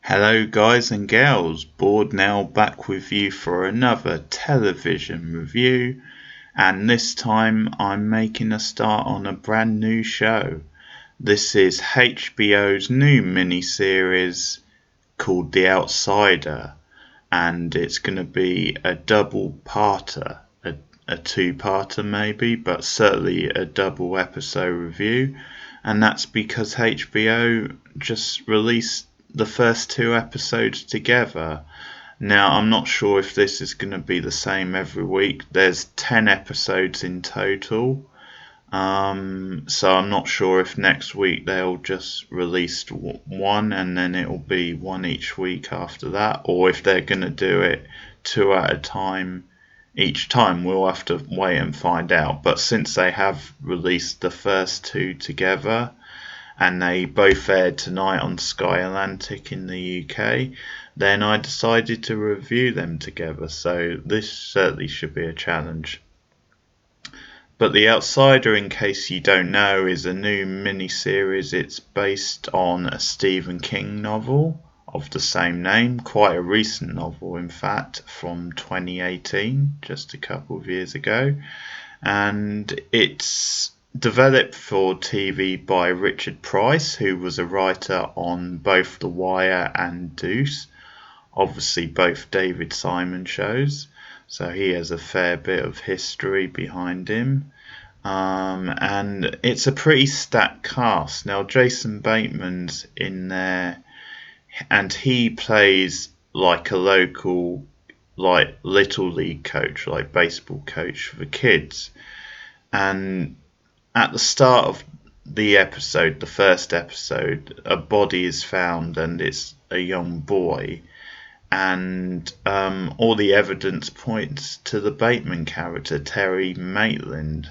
Hello guys and gals, Bored now back with you for another television review, and this time I'm making a start on a brand new show. This is HBO's new miniseries called The Outsider, and it's going to be a double-parter, a two-parter maybe, but certainly a double episode review, and that's because HBO just released the first two episodes together. Now, I'm not sure if this is going to be the same every week. There's 10 episodes in total. So I'm not sure if next week they'll just release one and then it'll be one each week after that, or if they're going to do it two at a time each time. We'll have to wait and find out. But since they have released the first two together, and they both aired tonight on Sky Atlantic in the UK, then I decided to review them together, so this certainly should be a challenge. But The Outsider, in case you don't know, is a new miniseries. It's based on a Stephen King novel of the same name, quite a recent novel in fact, from 2018, just a couple of years ago, and it's developed for TV by Richard Price, who was a writer on both The Wire and Deuce, obviously both David Simon shows, so he has a fair bit of history behind him. And it's a pretty stacked cast. Now, Jason Bateman's in there, and he plays like a local, like little league coach, like baseball coach for the kids. And at the start of the episode, the first episode, a body is found and it's a young boy, and all the evidence points to the Bateman character, Terry Maitland.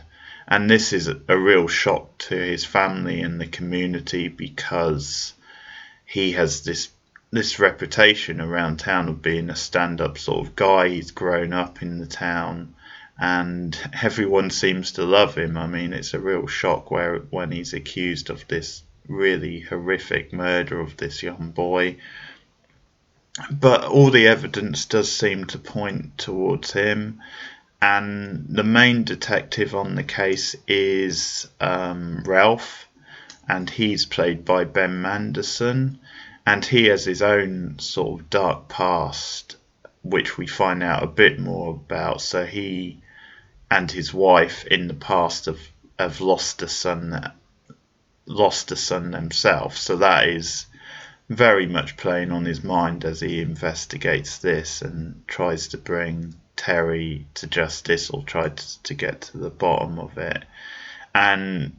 And this is a real shock to his family and the community, because he has this reputation around town of being a stand-up sort of guy. He's grown up in the town and everyone seems to love him. I mean, it's a real shock when he's accused of this really horrific murder of this young boy. But all the evidence does seem to point towards him. And the main detective on the case is Ralph, and he's played by Ben Manderson. And he has his own sort of dark past, which we find out a bit more about. So he and his wife in the past have lost a son themselves. So that is very much playing on his mind as he investigates this and tries to bring Terry to justice, or tries to get to the bottom of it. And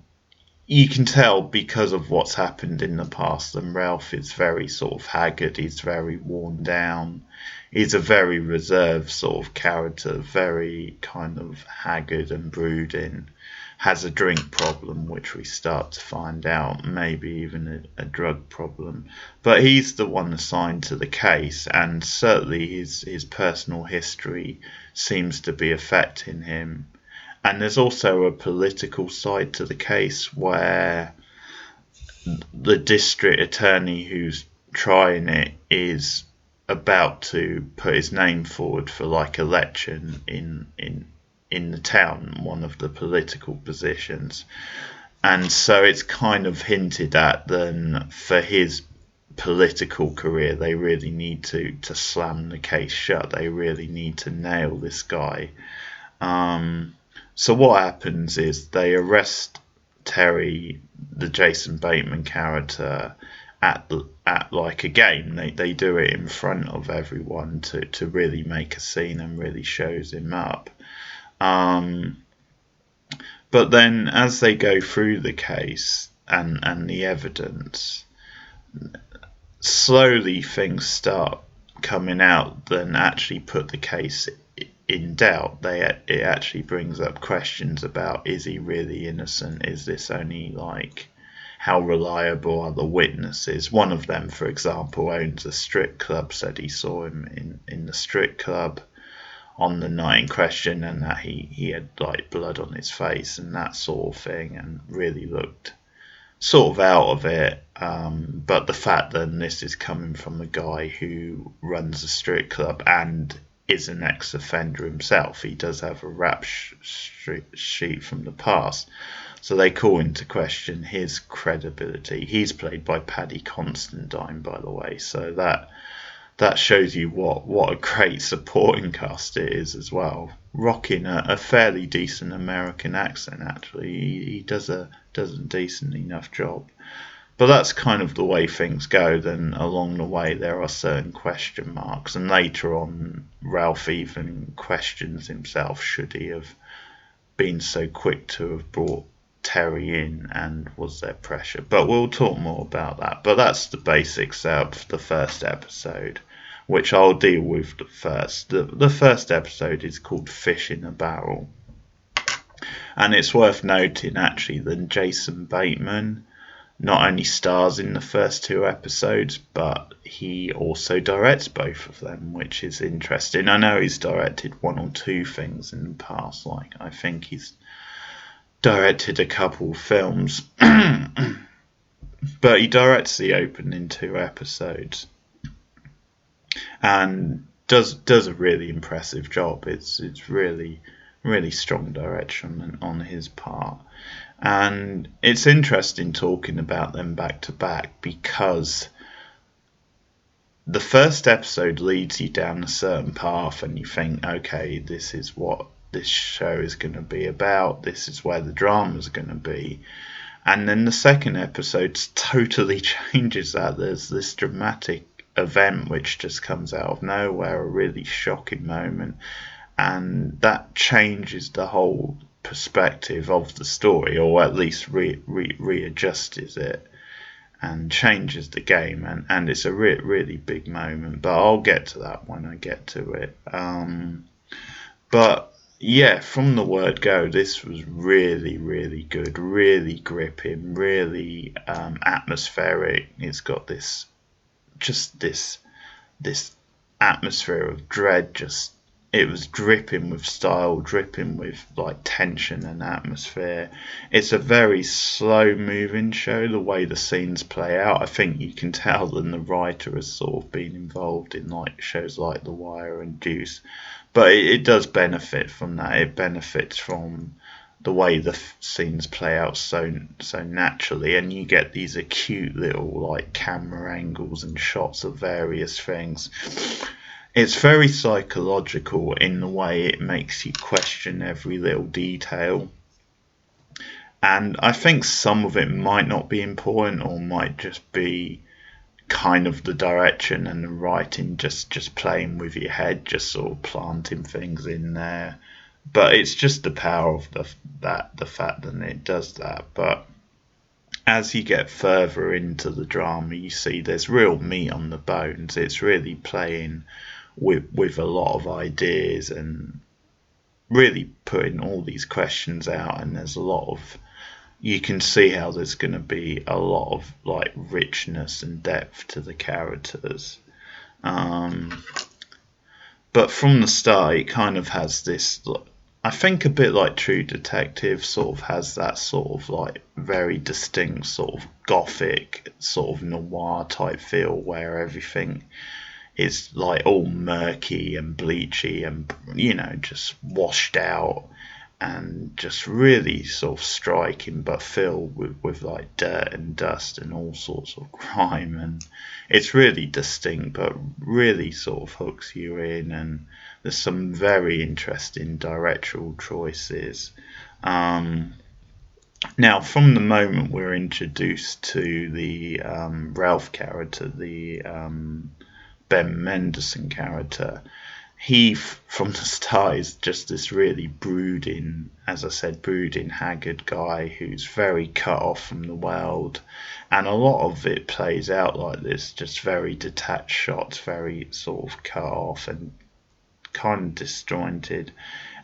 you can tell because of what's happened in the past, and Ralph is very sort of haggard, he's very worn down. He's a very reserved sort of character, very kind of haggard and brooding, has a drink problem, which we start to find out, maybe even a drug problem. But he's the one assigned to the case, and certainly his personal history seems to be affecting him. And there's also a political side to the case, where the district attorney who's trying it is about to put his name forward for like election in the town, one of the political positions. And so it's kind of hinted at then for his political career, they really need to slam the case shut. They really need to nail this guy. So what happens is they arrest Terry, the Jason Bateman character, at like a game. They do it in front of everyone to really make a scene and really shows him up. But then as they go through the case and the evidence, slowly things start coming out that actually put the case in doubt. It actually brings up questions about, is he really innocent? Is this only like, how reliable are the witnesses? One of them, for example, owns a strip club, said he saw him in the strip club on the night in question, and that he had like blood on his face and that sort of thing, and really looked sort of out of it. But the fact that this is coming from a guy who runs a strip club and is an ex-offender himself, he does have a rap sheet from the past. So they call into question his credibility. He's played by Paddy Considine, by the way. So that shows you what a great supporting cast it is as well. Rocking a fairly decent American accent, actually. He does a decent enough job. But that's kind of the way things go. Then along the way there are certain question marks, and later on Ralph even questions himself, should he have been so quick to have brought Terry in, and was there pressure? But we'll talk more about that. But that's the basics of the first episode, which I'll deal with first. The first episode is called Fish in a Barrel. And it's worth noting actually that Jason Bateman not only stars in the first two episodes, but he also directs both of them, which is interesting. I know he's directed one or two things in the past, like I think he's directed a couple films, but he directs the opening two episodes and does a really impressive job. It's really strong direction on his part. And it's interesting talking about them back to back, because the first episode leads you down a certain path and you think, okay, this is what this show is going to be about, this is where the drama is going to be. And then the second episode totally changes that. There's this dramatic event which just comes out of nowhere, a really shocking moment, and that changes the whole perspective of the story, or at least readjusts it and changes the game, and it's a really big moment, but I'll get to that when I get to it. But yeah, from the word go, this was really good, really gripping, really atmospheric. It's got this atmosphere of dread. Just, it was dripping with style, dripping with like tension and atmosphere. It's a very slow moving show, the way the scenes play out. I think you can tell that the writer has sort of been involved in like shows like The Wire and Deuce, but it does benefit from that. It benefits from the way the scenes play out so naturally, and you get these acute little like camera angles and shots of various things. It's very psychological in the way it makes you question every little detail. And I think some of it might not be important, or might just be kind of the direction and the writing, just playing with your head, just sort of planting things in there. But it's just the power of the fact that it does that. But as you get further into the drama, you see there's real meat on the bones. It's really playing with a lot of ideas and really putting all these questions out, and there's a lot of, you can see how there's going to be a lot of like richness and depth to the characters. But from the start it kind of has this, I think a bit like True Detective, sort of has that sort of like very distinct sort of gothic sort of noir type feel, where everything is like all murky and bleachy and, you know, just washed out and just really sort of striking, but filled with like dirt and dust and all sorts of crime. And it's really distinct, but really sort of hooks you in, and there's some very interesting directorial choices. Now, from the moment we're introduced to the Ralph character, the Ben Mendelsohn character, he from the start is just this really brooding, as I said, brooding, haggard guy who's very cut off from the world, and a lot of it plays out like this, just very detached shots, very sort of cut off and kind of disjointed.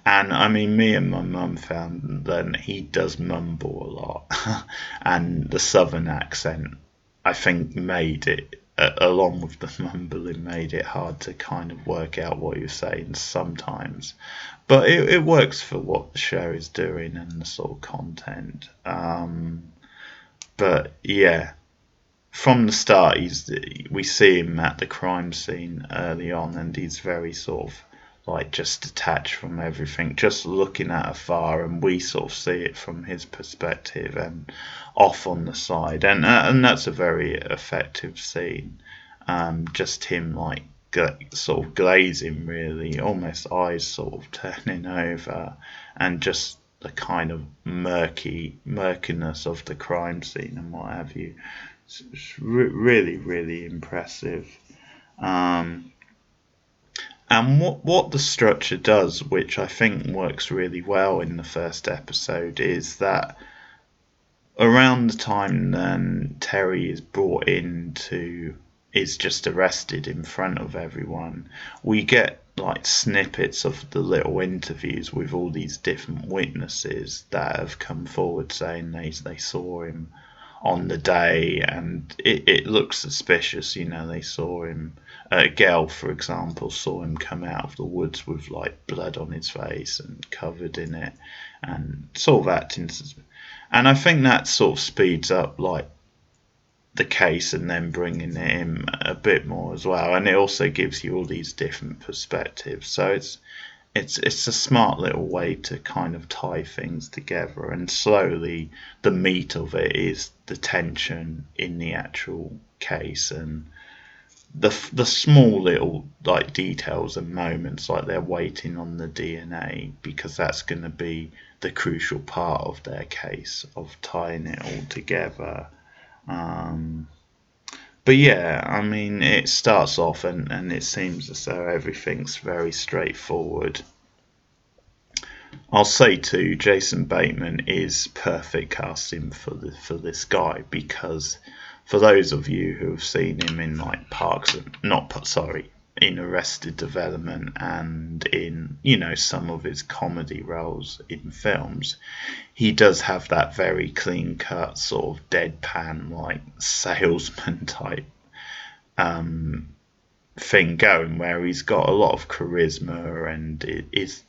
And I mean, me and my mum found that he does mumble a lot, and the southern accent, I think, made it, along with the mumbling, made it hard to kind of work out what you're saying sometimes. But it works for what the show is doing and the sort of content. But yeah, from the start, we see him at the crime scene early on, and he's very sort of like just detached from everything, just looking at afar, and we sort of see it from his perspective and off on the side, and that's a very effective scene. Just him like sort of glazing, really, almost eyes sort of turning over, and just the kind of murkiness of the crime scene and what have you. It's really, really impressive. Um, and what the structure does, which I think works really well in the first episode, is that around the time then Terry is brought in to is just arrested in front of everyone, we get like snippets of the little interviews with all these different witnesses that have come forward saying they saw him on the day, and it looks suspicious. They saw him. Gail, for example, saw him come out of the woods with like blood on his face and covered in it, and sort of acting. And I think that sort of speeds up like the case and then bringing it in a bit more as well. And it also gives you all these different perspectives. So it's a smart little way to kind of tie things together, and slowly the meat of it is the tension in the actual case, and the small little like details and moments, like they're waiting on the DNA, because that's going to be the crucial part of their case of tying it all together. um, but yeah, I mean, it starts off and it seems as though everything's very straightforward. I'll say too, Jason Bateman is perfect casting for this guy, because for those of you who have seen him in like Parks and not sorry in Arrested Development and in some of his comedy roles in films, he does have that very clean cut sort of deadpan like salesman type um, thing going, where he's got a lot of charisma and it is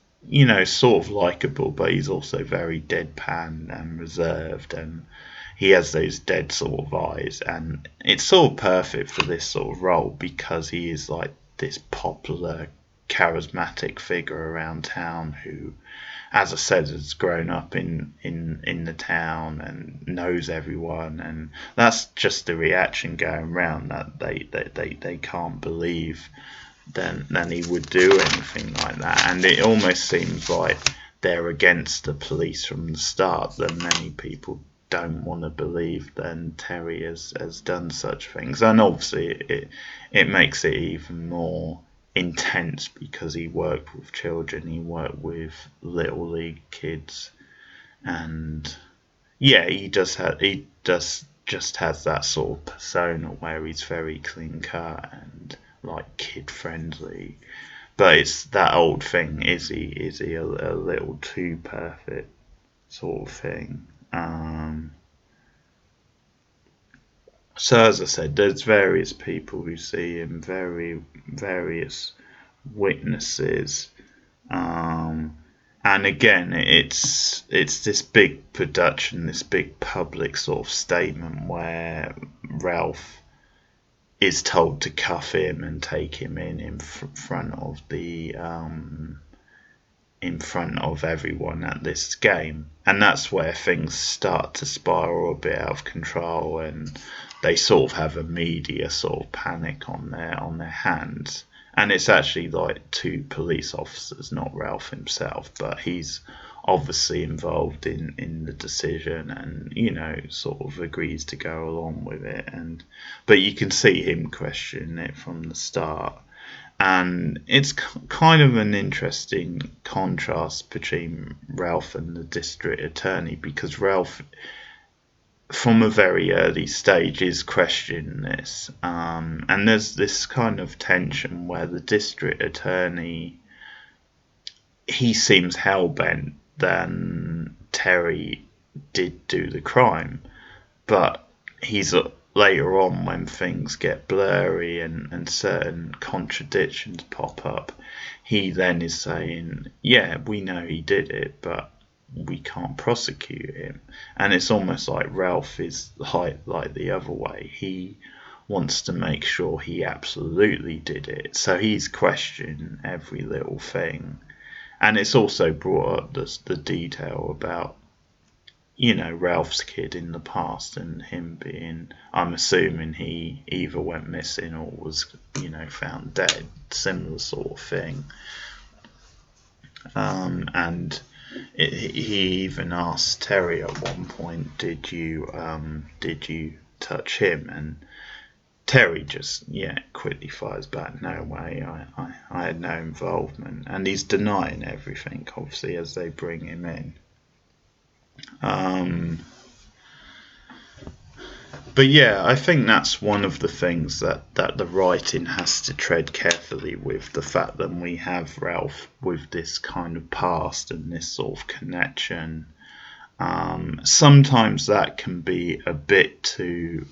sort of likable, but he's also very deadpan and reserved, and he has those dead sort of eyes, and it's sort of perfect for this sort of role because he is like this popular charismatic figure around town who, as I said, has grown up in the town and knows everyone, and that's just the reaction going around, that they can't believe then he would do anything like that. And it almost seems like they're against the police from the start, that many people don't want to believe then Terry has done such things. And obviously it makes it even more intense because he worked with children, he worked with little league kids, and yeah, he does just has that sort of persona where he's very clean cut and like kid friendly. But it's that old thing, is he a little too perfect sort of thing. So as I said, there's various people who see him, various witnesses, um, and again, it's this big production, this big public sort of statement where Ralph is told to cuff him and take him in front of the in front of everyone at this game, and that's where things start to spiral a bit out of control, and they sort of have a media sort of panic on their hands. And it's actually like two police officers, not Ralph himself, but he's obviously involved in the decision, and sort of agrees to go along with it, and but you can see him questioning it from the start. And it's kind of an interesting contrast between Ralph and the district attorney, because Ralph, from a very early stage, is questioning this, and there's this kind of tension where the district attorney, he seems hell-bent that Terry did do the crime, but he's later on, when things get blurry and certain contradictions pop up, he then is saying, yeah, we know he did it, but we can't prosecute him. And it's almost like Ralph is like the other way. He wants to make sure he absolutely did it, so he's questioning every little thing. And it's also brought up the detail about, Ralph's kid in the past, and him being, I'm assuming he either went missing or was, found dead, similar sort of thing. And he even asked Terry at one point, did you touch him? And Terry just quickly fires back, no way, I had no involvement. And he's denying everything, obviously, as they bring him in. But yeah, I think that's one of the things that the writing has to tread carefully with, the fact that we have Ralph with this kind of past and this sort of connection. Sometimes that can be a bit too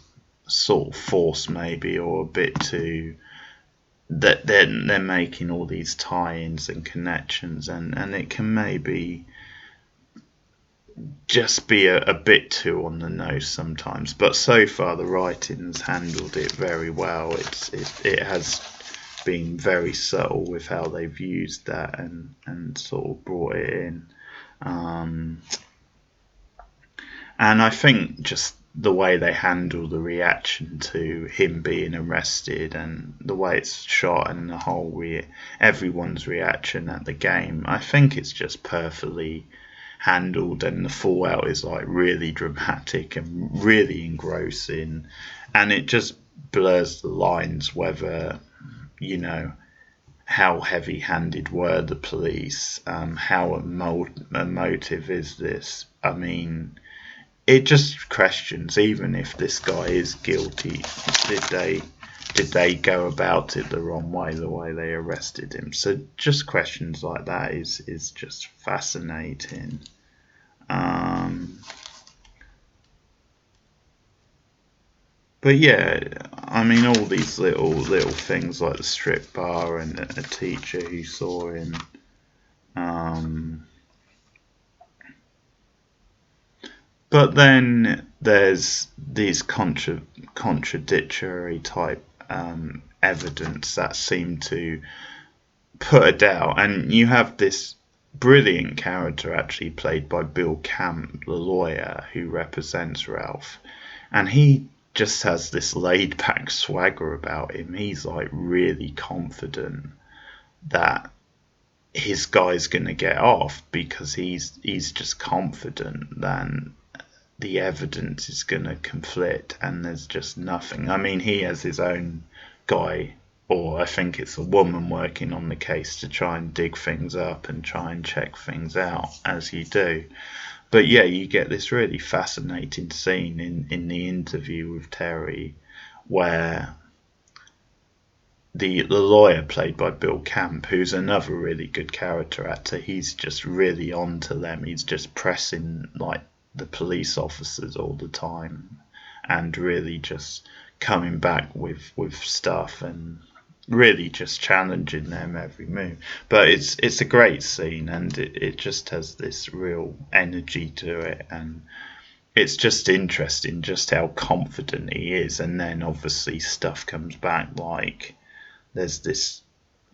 sort of forced, maybe, or a bit too, that they're making all these tie-ins and connections, and it can maybe just be a bit too on the nose sometimes. But so far the writing's handled it very well. It has been very subtle with how they've used that and sort of brought it in. And I think just the way they handle the reaction to him being arrested, and the way it's shot, and the whole everyone's reaction at the game, I think it's just perfectly handled, and the fallout is like really dramatic and really engrossing, and it just blurs the lines whether, how heavy-handed were the police, how emotive is this. I mean, it just questions, even if this guy is guilty, did they go about it the wrong way, the way they arrested him? So just questions like that is just fascinating. But yeah, I mean, all these little things like the strip bar and a teacher who saw him. But then there's these contradictory type evidence that seem to put a doubt, and you have this brilliant character actually played by Bill Camp, the lawyer who represents Ralph, and he just has this laid back swagger about him. He's like really confident that his guy's gonna get off, because he's just confident that the evidence is gonna conflict, and there's just nothing. I mean, he has his own guy, or I think it's a woman, working on the case to try and dig things up and try and check things out, as you do. But yeah, you get this really fascinating scene in the interview with Terry, where the lawyer played by Bill Camp, who's another really good character actor, he's just really on to them. He's just pressing like the police officers all the time, and really just coming back with stuff, and really just challenging them every move. But it's a great scene, and it just has this real energy to it, and it's just interesting just how confident he is. And then obviously stuff comes back, like there's this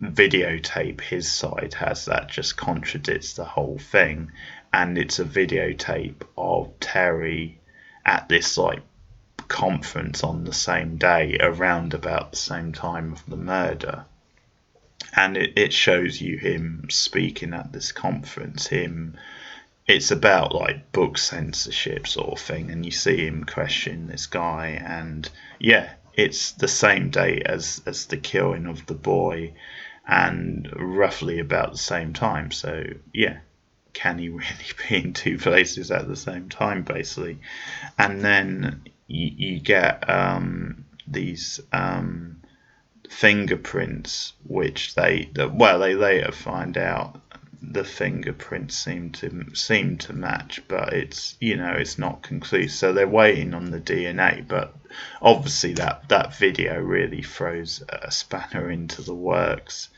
videotape his side has that just contradicts the whole thing, and it's a videotape of Terry at this like conference on the same day, around about the same time of the murder, and it shows you him speaking at this conference. It's about like book censorship sort of thing, and you see him question this guy, and yeah, it's the same day as the killing of the boy, and roughly about the same time. So yeah, can he really be in two places at the same time, basically? And then you get these fingerprints, which they later find out the fingerprints seem to match, but it's not conclusive. So they're waiting on the DNA, but obviously that video really throws a spanner into the works.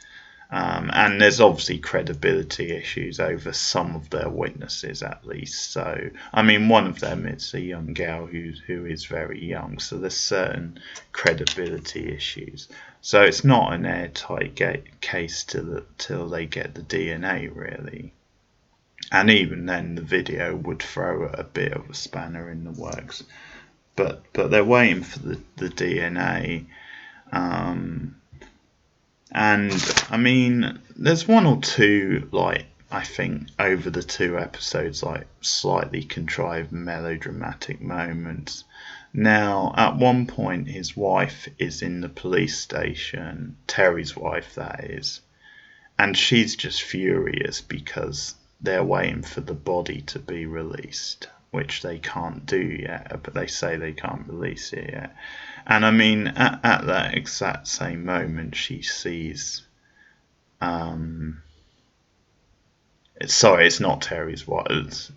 And there's obviously credibility issues over some of their witnesses, at least. So, I mean, one of them is a young girl who is very young, so there's certain credibility issues. So it's not an airtight case till they get the DNA, really. And even then, the video would throw a bit of a spanner in the works. But they're waiting for the DNA. And I mean, there's one or two, like, I think over the two episodes, like slightly contrived melodramatic moments. Now, at one point, his wife is in the police station, Terry's wife, that is, and she's just furious because they're waiting for the body to be released, which they can't do yet, but they say they can't release it yet. And I mean, at that exact same moment, she sees. Sorry, it's not Terry's wife. It's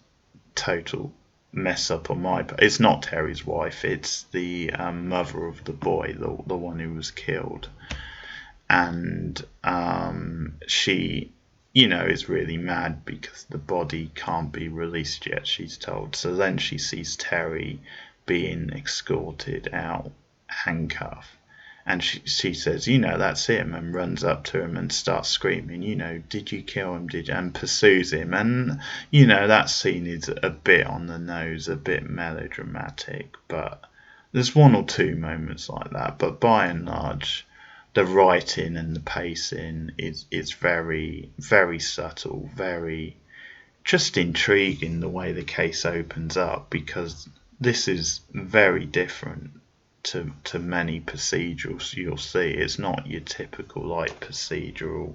total mess up on my part. It's not Terry's wife. It's the mother of the boy, the one who was killed. And she, is really mad because the body can't be released yet, she's told. So then she sees Terry being escorted out, handcuffed. And she says, that's him, and runs up to him and starts screaming, did you kill him? And pursues him. And, that scene is a bit on the nose, a bit melodramatic. But there's one or two moments like that. But by and large, the writing and the pacing is very, very subtle, very just intriguing the way the case opens up, because this is very different to many procedurals you'll see. It's not your typical like procedural,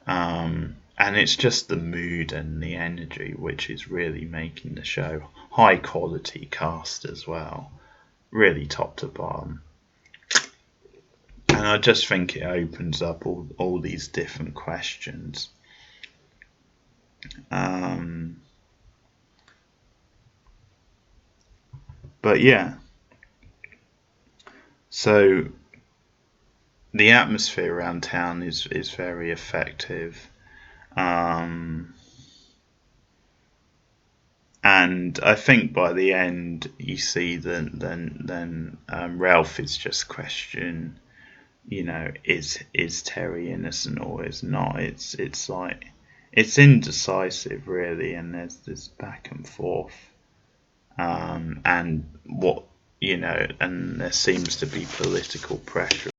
and it's just the mood and the energy which is really making the show. High quality cast as well, really top to bottom. And I just think it opens up all these different questions. But yeah, so the atmosphere around town is very effective. And I think by the end you see that then Ralph is just questioning, is Terry innocent or is not? It's like it's indecisive really, and there's this back and forth, and what and there seems to be political pressure